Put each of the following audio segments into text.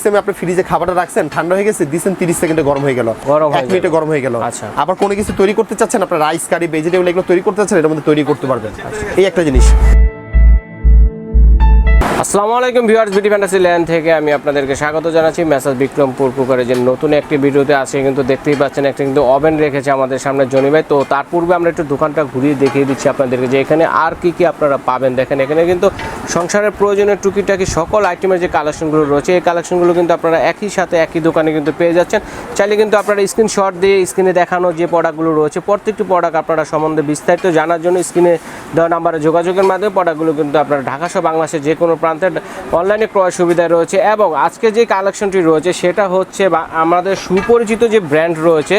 Maximum আপনি ফ্রিজে খাবারটা রাখছেন, ঠান্ডা হয়ে গেছে, দিচ্ছেন 30 সেকেন্ডে গরম হয়ে গেল, 1 মিনিটে গরম হয়ে গেল। আচ্ছা, আবার কোনো কিছু তৈরি করতে চাচ্ছেন, আপনার রাইস কারি ভেজিটেবল এগুলো তৈরি করতে চাচ্ছেন, এটার মধ্যে তৈরি করতে পারবেন। এই একটা জিনিস। আসসালামু আলাইকুম ভিউয়ার্স, বিডি ফ্যান্টাসিল্যান্ড থেকে আমি আপনাদেরকে স্বাগত জানাচ্ছি। মেসাজ বিক্রমপুর কুকারের যে নতুন একটি ভিডিওতে আছে, কিন্তু দেখতেই পাচ্ছেন একটা কিন্তু ওভেন রেখেছে আমাদের সামনে জনি ভাই। তো তার পূর্বে আমরা একটু দোকানটা ঘুরিয়ে দেখিয়ে দিচ্ছি আপনাদেরকে যে এখানে আর কি আপনারা পাবেন। দেখেন এখানে কিন্তু সংসারের প্রয়োজনীয় টুকিটাকি সকল আইটেমের যে কালেকশনগুলো রয়েছে, এই কালেকশনগুলো কিন্তু আপনারা একই সাথে একই দোকানে কিন্তু পেয়ে যাচ্ছেন। চাইলে কিন্তু আপনারা স্ক্রিনশট দিয়ে স্ক্রিনে দেখানো যে প্রোডাক্টগুলো রয়েছে, প্রত্যেকটি প্রোডাক্ট আপনারা সম্বন্ধে বিস্তারিত জানার জন্য স্ক্রিনে দেওয়া নাম্বারে যোগাযোগের মাধ্যমে প্রোডাক্টগুলো কিন্তু আপনারা ঢাকা সহ বাংলাদেশের যে কোনো প্রান্তের অনলাইনে ক্রয় সুবিধা রয়েছে। এবং আজকে যে কালেকশনটি রয়েছে সেটা হচ্ছে আমাদের সুপরিচিত যে ব্র্যান্ড রয়েছে,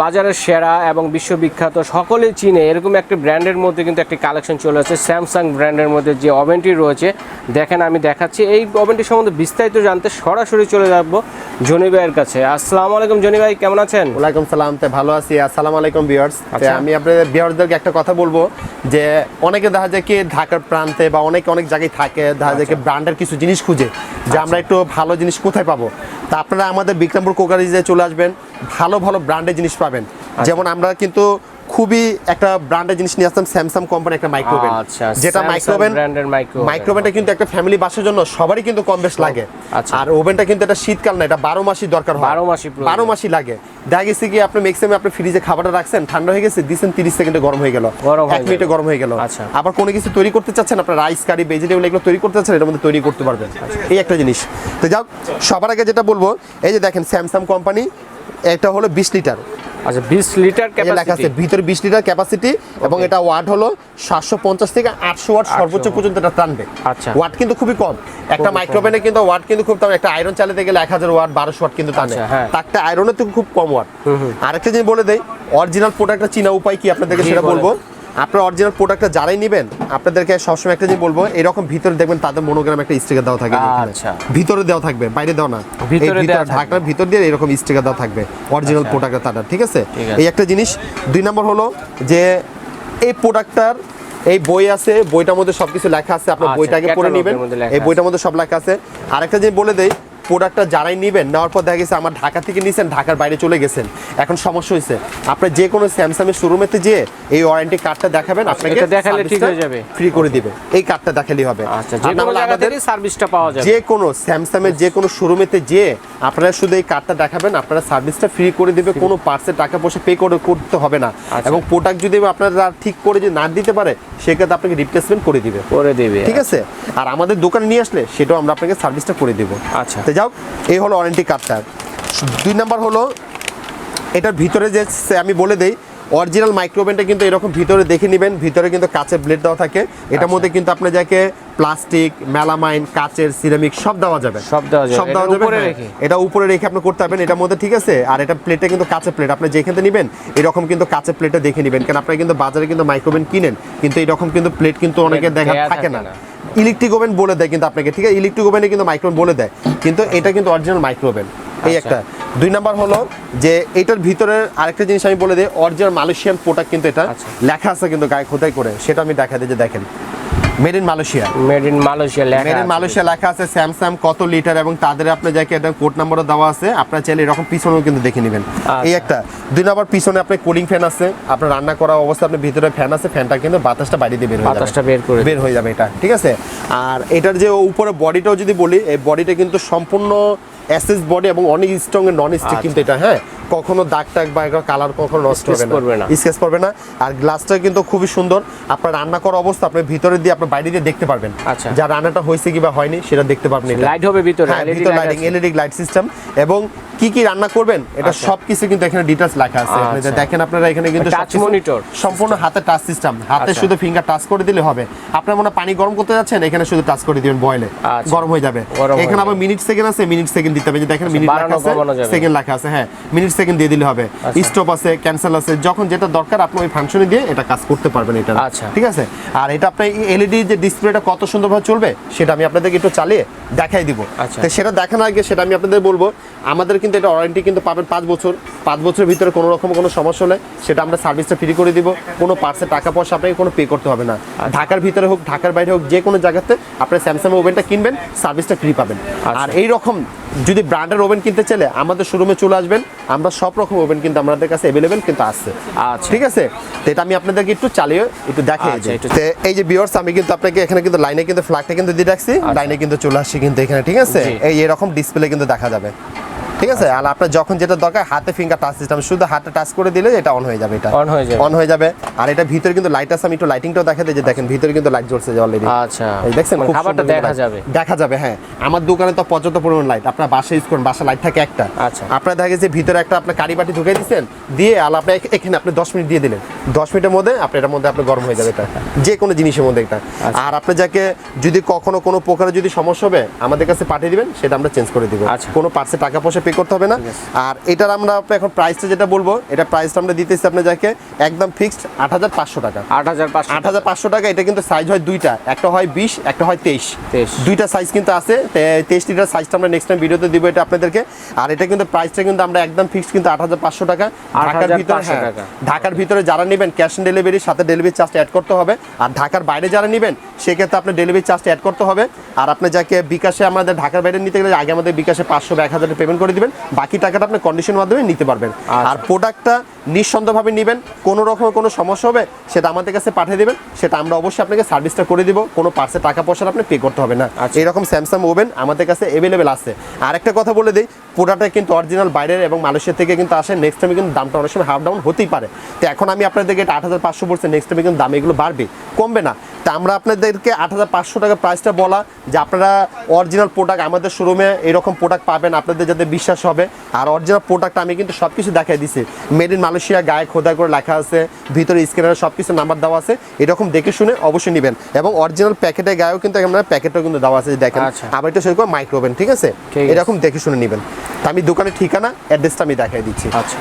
বাজারের সেরা এবং বিশ্ববিখ্যাত, সকলেই চিনে এরকম একটি ব্র্যান্ডের মধ্যে কিন্তু একটি কালেকশন চলে আসছে। স্যামসাং ব্র্যান্ডের মধ্যে যে ওভেনটি রয়েছে, দেখেন আমি দেখাচ্ছি। এই ওভেনটি সম্বন্ধে বিস্তারিত জানতে সরাসরি চলে যাবো জনি ভাইয়ের কাছে। আসসালামু আলাইকুম জনি ভাই, কেমন আছেন? ওয়ালাইকুম সালাম, ভালো আছি। আসসালামু আলাইকুম ভিউয়ার্স। আমি আপনাদের ভিউয়ারদেরকে একটা কথা বলবো যে অনেকে দেখা যায় কি ঢাকার প্রান্তে বা অনেক জায়গায় থাকে, দেখা যায় কি ব্র্যান্ডের কিছু জিনিস খুঁজে যে আমরা একটু ভালো জিনিস কোথায় পাবো। তা আপনারা আমাদের বিক্রমপুর কুকারিজে চলে আসবেন, ভালো ভালো ব্র্যান্ডের জিনিস পাবেন। যেমন আমরা কিন্তু খুবই একটা ব্র্যান্ডের জিনিস নিয়ে আসতাম, স্যামসাং কোম্পানি একটা মাইক্রোওভেন, যেটা মাইক্রোওভেনটা কিন্তু একটা ফ্যামিলি বাসার জন্য সবারই কিন্তু কম বেশ লাগে। আর ওভেনটা কিন্তু এটা শীতকাল না, এটা 12 মাসই দরকার হয়, 12 মাসই লাগে। দেখা গেছে কি আপনি ম্যাক্সিমাম আপনি ফ্রিজে খাবারটা রাখছেন, ঠান্ডা হয়ে গেছে, দিচ্ছেন 30 সেকেন্ডে গরম হয়ে গেল, 1 মিনিটে গরম হয়ে গেল। আবার কোনো কিছু তৈরি করতে চাচ্ছেন, আপনার রাইস কারি ভেজিটেবল এগুলো তৈরি করতে চাচ্ছেন, এটার মধ্যে তৈরি করতে পারবেন। এই একটা জিনিস। তো যাও, সবার আগে যেটা বলবো, এই যে দেখেন স্যামসাং কোম্পানি, এটা হলো 20 লিটার। আচ্ছা, 20 লিটার ক্যাপাসিটি, ভিতরে 20 লিটার ক্যাপাসিটি, এবং এটা ওয়াট হলো 750 থেকে 800 ওয়াট সর্বোচ্চ পর্যন্ত এটা টানবে। আচ্ছা, ওয়াট কিন্তু খুবই কম। একটা মাইক্রোওভেনে কিন্তু ওয়াট কিন্তু খুব কম। একটা আয়রন চালাতে গেলে 1000 ওয়াট 1200 ওয়াট কিন্তু টানে, তারটা আয়রনে তো খুব কম ওয়াট। আরেকটা জিনিস বলে দেই, অরিজিনাল প্রোডাক্টটা চিনা উপায় কি আপনাদেরকে সেটা বলবো। আপনার অরিজিনাল প্রোডাক্টটা যারাই নেবেন, আপনাদেরকে সবসময় একটা জিনিস বলবো, এরকম ভিতরে দেখবেন তাদের মনোগ্রাম একটা স্টিকার দেওয়া থাকবে। ভিতরে দেওয়া থাকবে, বাইরে দেওয়া না, ঢাকনার ভিতর দিয়ে এরকম স্টিকার দেওয়া থাকবে অরিজিনাল প্রোডাক্টটা তাদের। ঠিক আছে, এই একটা জিনিস। 2 নম্বর হলো যে এই প্রোডাক্টটার এই বই আছে, বইটার মধ্যে সবকিছু লেখা আছে, আপনার বইটাকে পড়ে নেবেন, এই বইটার মধ্যে সব লেখা আছে। আরেকটা জিনিস বলে দেই, প্রোডাক্টটা যারাই নেবেন, নেওয়ার পর দেখা গেছে আমার ঢাকা থেকে নিয়েছেন, ঢাকার বাইরে চলে গেছেন, এখন সমস্যা হয়েছে, আপনার যে কোনো স্যামসাং এর শোরুমেতে যেয়ে এই ওয়ারেন্টি কার্ডটা দেখাবেন, আপনাকে দেখালে ঠিক হয়ে যাবে, ফ্রি করে দিবে। এই কার্ডটা দেখালেই হবে। আচ্ছা, যে কোনো জায়গা থেকে সার্ভিসটা পাওয়া যাবে, যে কোনো স্যামসাং এর যে কোনো শোরুমেতে যেয়ে আপনারা শুধু এই কার্ডটা দেখাবেন, আপনারা সার্ভিসটা ফ্রি করে দিবে, কোনো পার্টসের টাকা পয়সা পে করতে হবে না। এবং প্রোডাক্ট যদি আপনারা ঠিক করে যদি না দিতে পারে, সেক্ষেত্রে আপনাকে রিপ্লেসমেন্ট করে দিবে। ঠিক আছে, আর আমাদের দোকানে নিয়ে আসলে সেটাও আমরা আপনাকে সার্ভিসটা করে দেব। আচ্ছা, তো যাও, এই হলো ওয়ারেন্টি কার্ডটা। 2 নাম্বার হলো এটার ভিতরে যে আমি বলে দেই, অরিজিনাল মাইক্রোওভেনটা কিন্তু এরকম ভিতরে দেখে নেবেন, ভিতরে কিন্তু কাঁচের ব্লেড দেওয়া থাকে। এটার মধ্যে কিন্তু আপনি যাকে প্লাস্টিক, মেলামাইন, কাচের, সিরামিক সব দেওয়া যাবে, সব দেওয়া যাবে। এটা উপরে রেখে আপনি করতে পারবেন এটার মধ্যে। ঠিক আছে, আর এটা প্লেটটা কিন্তু কাঁচের প্লেট, আপনি যেখান থেকে নেবেন এরকম কিন্তু কাঁচের প্লেটটা দেখে নেবেন, কারণ আপনারা কিন্তু বাজারে কিন্তু মাইক্রোওভেন কিনেন, কিন্তু এরকম কিন্তু প্লেট কিন্তু অনেকে দেখা থাকে না। ইলেকট্রিক ওভেন বলে দেয় কিন্তু আপনাকে, ঠিক আছে, ইলেকট্রিক ওভেনে কিন্তু মাইক্রোওভেন বলে দেয়, কিন্তু এটা কিন্তু অরিজিনাল মাইক্রোওভেন। এই একটা। 2 নাম্বার হলো যে এটার ভিতরে আরেকটা জিনিস আমি বলে দিই, অরিজিনাল মালয়েশিয়ান প্রোডাক্ট কিন্তু এটা লেখা আছে কিন্তু গায়ে খোদাই করে, সেটা আমি দেখা দিই যে দেখেন মেড ইন মালয়েশিয়া, লেখা আছে স্যামসাং কত লিটার, এবং তাদের আপনি যাকে এটা কোড নাম্বারও দেওয়া আছে, আপনারা চাইলে এরকম পিছনেও কিন্তু দেখে নেবেন। এই একটা। 2 নাম্বার পিছনে আপনার কুলিং ফ্যান আছে, আপনার রান্না করা অবস্থা আপনার ভিতরে ফ্যান আছে, ফ্যানটা কিন্তু বাতাসটা বাইরে দিয়ে বের হয়ে যাবে এটা। ঠিক আছে, আর এটার যে উপরে বডিটাও যদি বলি, এই বডিটা কিন্তু সম্পূর্ণ এসএস বডি এবং অনেক স্ট্রং এর নন স্টিক কিন্তু এটা। হ্যাঁ, কখনো দাগ টাগ বা কালার কখনো নষ্ট হবে না, স্কেচ করবে না। আর গ্লাসটা কিন্তু খুবই সুন্দর, আপনার রান্না করা অবস্থা আপনি ভিতরে দিয়ে আপনার বাইরে দিয়ে দেখতে পারবেন, যা রান্নাটা হয়েছে কি বা হয়নি সেটা দেখতে পারবেন। লাইট হবে ভিতরে, এলইডি লাইট সিস্টেম, এবং কি কি রান্না করবেন এটা সবকিছু কিন্তু এখানে ডিটেইলস লেখা আছে। আপনি দেখেন, আপনারা এখানে কিন্তু টাচ মনিটর, সম্পূর্ণ হাতে টাচ সিস্টেম, হাতে শুধু ফিঙ্গার টাচ করে দিলে হবে। আপনার মনে পানি গরম করতে যাচ্ছেন, এখানে শুধু টাচ করে দিবেন, বয়েলে গরম হয়ে যাবে। এখানে আবার মিনিট সেকেন্ড আছে, মিনিট সেকেন্ড দিতে হবে, দেখেন মিনিট লেখা আছে, সেকেন্ড লেখা আছে। হ্যাঁ, মিনিট সেকেন্ড দিয়ে দিলে হবে। স্টপ আছে, ক্যান্সেল আছে, যখন যেটা দরকার আপনি ওই ফাংশনে দিয়ে এটা কাজ করতে পারবেন এটা। ঠিক আছে, আর এটা আপনি এলইডি যে ডিসপ্লেটা কত সুন্দরভাবে চলবে সেটা আমি আপনাদেরকে একটু চালিয়ে দেখাই দিব। তো সেটা দেখানোর আগে সেটা আমি আপনাদের বলবো, আমাদের কিন্তু কিন্তু এটা ওয়ারেন্টি কিন্তু পাবেন 5 বছর। 5 বছরের ভিতরে কোনো রকম কোনো সমস্যা হলে সেটা আমরা সার্ভিসটা ফ্রি করে দিব। কোনো পার্সে টাকা পয়সা আপনাকে কোনো পে করতে হবে না। ঢাকার ভিতরে হোক ঢাকার বাইরে হোক যে কোনো জায়গাতে আপনি স্যামসাং ওভেনটা কিনবেন, সার্ভিসটা ফ্রি পাবেন। আর এই রকম যদি ব্র্যান্ডের ওভেন কিনতে চাইলে আমাদের শোরুমে চলে আসবেন, আমরা সব রকম ওভেন কিন্তু আমাদের কাছে অ্যাভেলেবেল কিন্তু আছে। ঠিক আছে, তো এটা আমি আপনাদেরকে একটু চালিয়ে একটু দেখাই দিই। এই যে ভিউয়ার্স, আমি কিন্তু আপনাকে এখানে কিন্তু লাইনে কিন্তু ফ্ল্যাগটা কিন্তু দিয়ে রাখছি, লাইনে কিন্তু চলে আসছে কিন্তু এখানে। ঠিক আছে, এই এরকম ডিসপ্লে কিন্তু দেখা যাবে। ঠিক আছে, আর আপনার যখন যেটা দরকার হাতে ফিঙ্গার টাচ সিস্টেম, শুধু হাতে টাচ করে দিলে এটা অন হয়ে যাবে, এটা অন হয়ে যাবে। আর এটা ভিতরে কিন্তু লাইট আছে, আমি একটু লাইটিংটাও দেখা দিই যে দেখেন ভিতরে কিন্তু লাইট জ্বলছে অলরেডি। আচ্ছা, এই দেখছেন খাবারটা দেখা যাবে। হ্যাঁ, আমার দোকানে তো পর্যাপ্ত পরিমাণ লাইট, আপনার বাসায় ইউজ করেন, বাসা লাইট থাকে একটা। আচ্ছা, আপনার দেখা গেছে ভিতরে একটা আপনার কারি বাটি ঢুকিয়ে দিচ্ছেন, দিয়ে আর আপনি এখানে আপনি 10 মিনিট দিয়ে দিলেন, 10 মিনিটের মধ্যে আপনি এটার মধ্যে আপনি গরম হয়ে যাবে এটা, যে কোনো জিনিসের মধ্যে এটা। আর আপনি যাকে যদি কখনো কোনো প্রকারের যদি সমস্যা হবে আমাদের কাছে পাঠিয়ে দিবেন, সেটা আমরা চেঞ্জ করে দিব। কোনো পার্সে টাকা পয়সা পে করতে হবে না। আর এটার আমরা এখন প্রাইসটা যেটা বলবো, এটা প্রাইসটা আমরা দিতেছি আপনি যাকে একদম ফিক্সড 8500 টাকা। 8500 টাকা। এটা কিন্তু সাইজ হয় দুইটা, একটা হয় 20, একটা হয় 23। দুইটা সাইজ কিন্তু আছে। 23 লিটার সাইজটা আমরা নেক্সট টাইম ভিডিওতে দিব এটা আপনাদেরকে। আর এটা কিন্তু প্রাইসটা কিন্তু আমরা একদম ফিক্সড কিন্তু 8500 টাকা। ঢাকার ভিতরে, ঢাকার ভিতরে যারা নেবেন ক্যাশ অন ডেলিভারির সাথে ডেলিভারি চার্জ অ্যাড করতে হবে। আর ঢাকার বাইরে যারা নেবেন সেক্ষেত্রে আপনার ডেলিভারি চার্জ অ্যাড করতে হবে। আর আপনি যাকে বিকাশে, আমাদের ঢাকার বাইরে নিতে গেলে আগে আমাদের বিকাশে 500 বা 1000 পেমেন্ট করে দিবেন, বাকি টাকাটা আপনি কন্ডিশনের মাধ্যমে নিতে পারবেন। আর প্রোডাক্টটা নিঃসন্দেহভাবে নেবেন, কোনো রকম কোনো সমস্যা হবে সেটা আমাদের কাছে পাঠিয়ে দিবেন, সেটা আমরা অবশ্যই আপনাকে সার্ভিসটা করে দিব। কোনো পার্সে টাকা পয়সা আপনি পে করতে হবে না। এরকম স্যামসাং ওভেন আমাদের কাছে অ্যাভেলেবেল আছে। আর একটা কথা বলে দিই, প্রোডাক্টটা কিন্তু অরিজিনাল বাইরের এবং মালয়েশিয়া থেকে কিন্তু আসে। নেক্সট টাইমে কিন্তু দামটা অনেক সময় হাফ ডাউন হতেই পারে। তো এখন আমি আপনাদেরকে এটা 8500 বলছি, নেক্সট টাইমে কিন্তু দাম এগুলো বাড়বে, কমবে না। তা আমরা আপনাদেরকে 8500 টাকা প্রাইসটা বলা যে আপনারা অরিজিনাল প্রোডাক্ট আমাদের শোরুমে এরকম প্রোডাক্ট পাবেন, আপনাদের যাতে বিশ্বাস হবে। আর অরিজিনাল প্রোডাক্ট আমি কিন্তু সব কিছু দেখাই দিছি, মেড ইন মালয়েশিয়া গায়ে খোদা করে লেখা আছে, ভিতরে স্ক্যানারে সব কিছু নাম্বার দেওয়া আছে। এরকম দেখে শুনে অবশ্যই নেবেন। এবং অরিজিনাল প্যাকেটের গায়েও কিন্তু আমরা প্যাকেটও কিন্তু দেওয়া আছে, দেখেন। আবার এটা সেরকম মাইক্রো ওভেন। ঠিক আছে, এরকম দেখে শুনে নেবেন। আমি দোকানের ঠিকানা অ্যাড্রেসটা আমি দেখাই দিচ্ছি। আচ্ছা,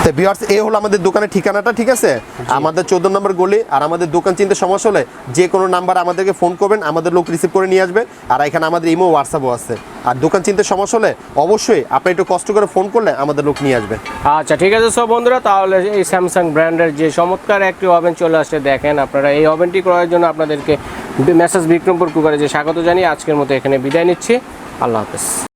তো ভিউয়ার্স, এই হলো আমাদের দোকানের ঠিকানাটা। ঠিক আছে, আমাদের 14 নম্বর গলি। আর আমাদের দোকান চিনতে সমস্যা হলে যে কোনো নাম্বার আমাদেরকে ফোন করবেন, আমাদের লোক রিসিভ করে নিয়ে আসবে। আর এখানে আমাদের ইমো হোয়াটসঅ্যাপও আছে। আর দোকান চিনতে সমস্যা হলে অবশ্যই আপনি একটু কষ্ট করে ফোন করলে আমাদের লোক নিয়ে আসবে। আচ্ছা, ঠিক আছে সব বন্ধুরা, তাহলে এই স্যামসাং ব্র্যান্ডের যে চমৎকার একটি ওভেন চলে আসছে, দেখেন আপনারা এই ওভেনটি ক্রয়ের জন্য আপনাদেরকে মেসার্স বিক্রমপুর কুকারে যে স্বাগত জানিয়ে আজকের মতো এখানে বিদায় নিচ্ছি। আল্লাহ হাফেজ।